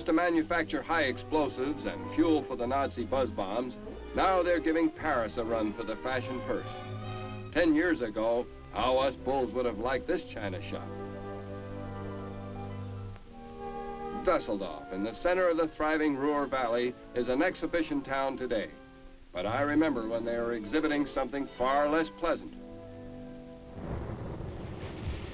used to manufacture high explosives and fuel for the Nazi buzz bombs, now they're giving Paris a run for the fashion purse. 10 years ago, how us bulls would have liked this china shop. Dusseldorf, in the center of the thriving Ruhr Valley, is an exhibition town today. But I remember when they were exhibiting something far less pleasant.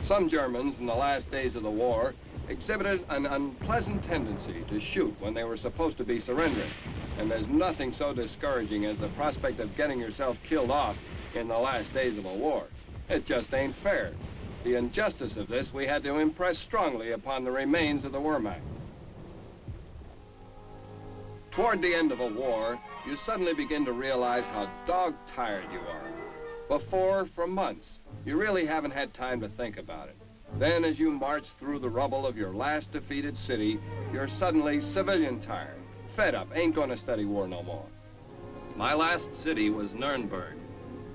Some Germans in the last days of the war exhibited an unpleasant tendency to shoot when they were supposed to be surrendering. And there's nothing so discouraging as the prospect of getting yourself killed off in the last days of a war. It just ain't fair. The injustice of this we had to impress strongly upon the remains of the Wehrmacht. Toward the end of a war, you suddenly begin to realize how dog-tired you are. Before, for months, you really haven't had time to think about it. Then, as you march through the rubble of your last defeated city, you're suddenly civilian tired, fed up, ain't gonna study war no more. My last city was Nuremberg,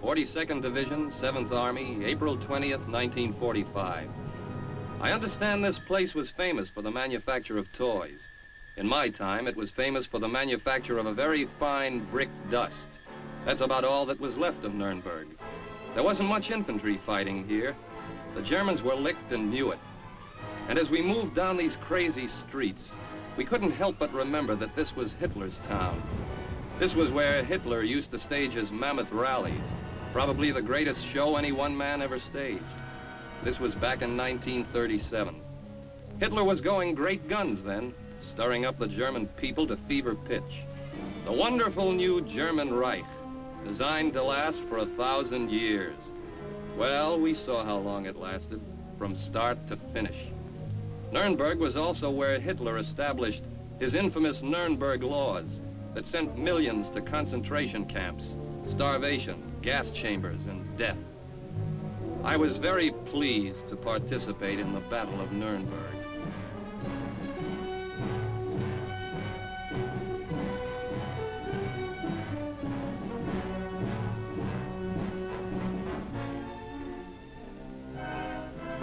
42nd Division, 7th Army, April 20th, 1945. I understand this place was famous for the manufacture of toys. In my time, it was famous for the manufacture of a very fine brick dust. That's about all that was left of Nuremberg. There wasn't much infantry fighting here. The Germans were licked and knew it. And as we moved down these crazy streets, we couldn't help but remember that this was Hitler's town. This was where Hitler used to stage his mammoth rallies, probably the greatest show any one man ever staged. This was back in 1937. Hitler was going great guns then, stirring up the German people to fever pitch. The wonderful new German Reich, designed to last for 1,000 years. Well, we saw how long it lasted, from start to finish. Nuremberg was also where Hitler established his infamous Nuremberg laws that sent millions to concentration camps, starvation, gas chambers, and death. I was very pleased to participate in the Battle of Nuremberg.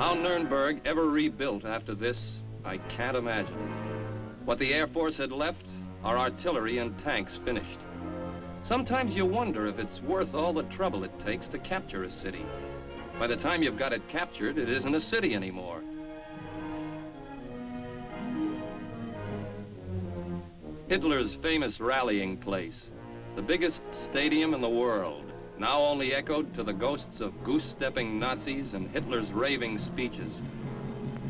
How Nuremberg ever rebuilt after this, I can't imagine. What the Air Force had left, our artillery and tanks finished. Sometimes you wonder if it's worth all the trouble it takes to capture a city. By the time you've got it captured, it isn't a city anymore. Hitler's famous rallying place, the biggest stadium in the world, now only echoed to the ghosts of goose-stepping Nazis and Hitler's raving speeches.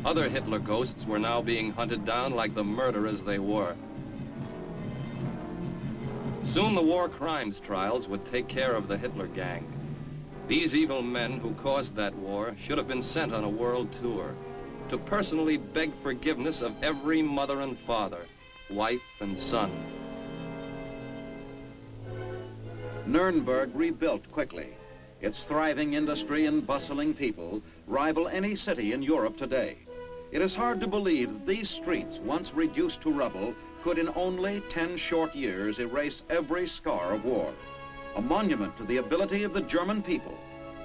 Other Hitler ghosts were now being hunted down like the murderers they were. Soon the war crimes trials would take care of the Hitler gang. These evil men who caused that war should have been sent on a world tour to personally beg forgiveness of every mother and father, wife and son. Nuremberg rebuilt quickly. Its thriving industry and bustling people rival any city in Europe today. It is hard to believe that these streets, once reduced to rubble, could in only 10 short years erase every scar of war. A monument to the ability of the German people.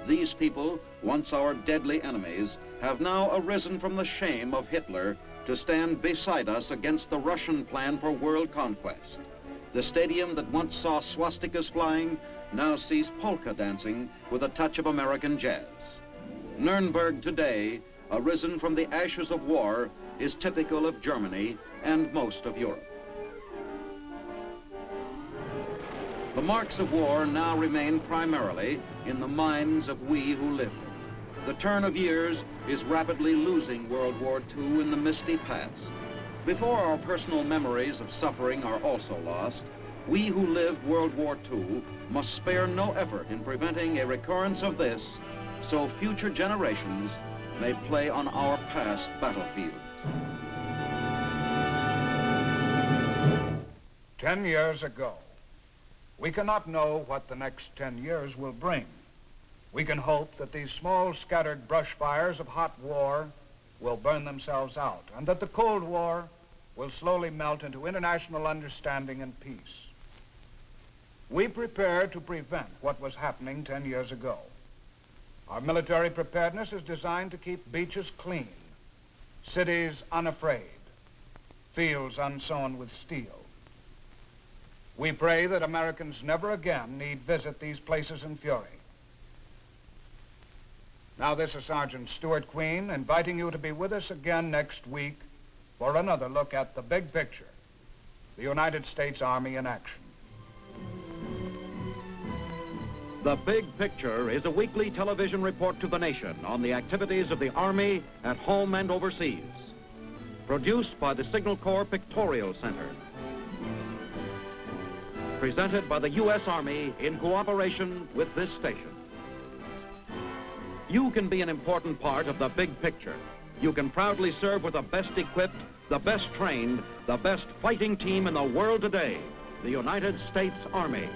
These people, once our deadly enemies, have now arisen from the shame of Hitler to stand beside us against the Russian plan for world conquest. The stadium that once saw swastikas flying now sees polka dancing with a touch of American jazz. Nuremberg today, arisen from the ashes of war, is typical of Germany and most of Europe. The marks of war now remain primarily in the minds of we who lived it. The turn of years is rapidly losing World War II in the misty past. Before our personal memories of suffering are also lost, we who lived World War II must spare no effort in preventing a recurrence of this, so future generations may play on our past battlefields. 10 years ago. We cannot know what the next 10 years will bring. We can hope that these small scattered brush fires of hot war will burn themselves out, and that the Cold War will slowly melt into international understanding and peace. We prepare to prevent what was happening 10 years ago. Our military preparedness is designed to keep beaches clean, cities unafraid, fields unsown with steel. We pray that Americans never again need visit these places in fury. Now this is Sergeant Stuart Queen inviting you to be with us again next week for another look at the big picture, the United States Army in action. The Big Picture is a weekly television report to the nation on the activities of the Army at home and overseas. Produced by the Signal Corps Pictorial Center. Presented by the U.S. Army in cooperation with this station. You can be an important part of the big picture. You can proudly serve with the best equipped, the best trained, the best fighting team in the world today, the United States Army.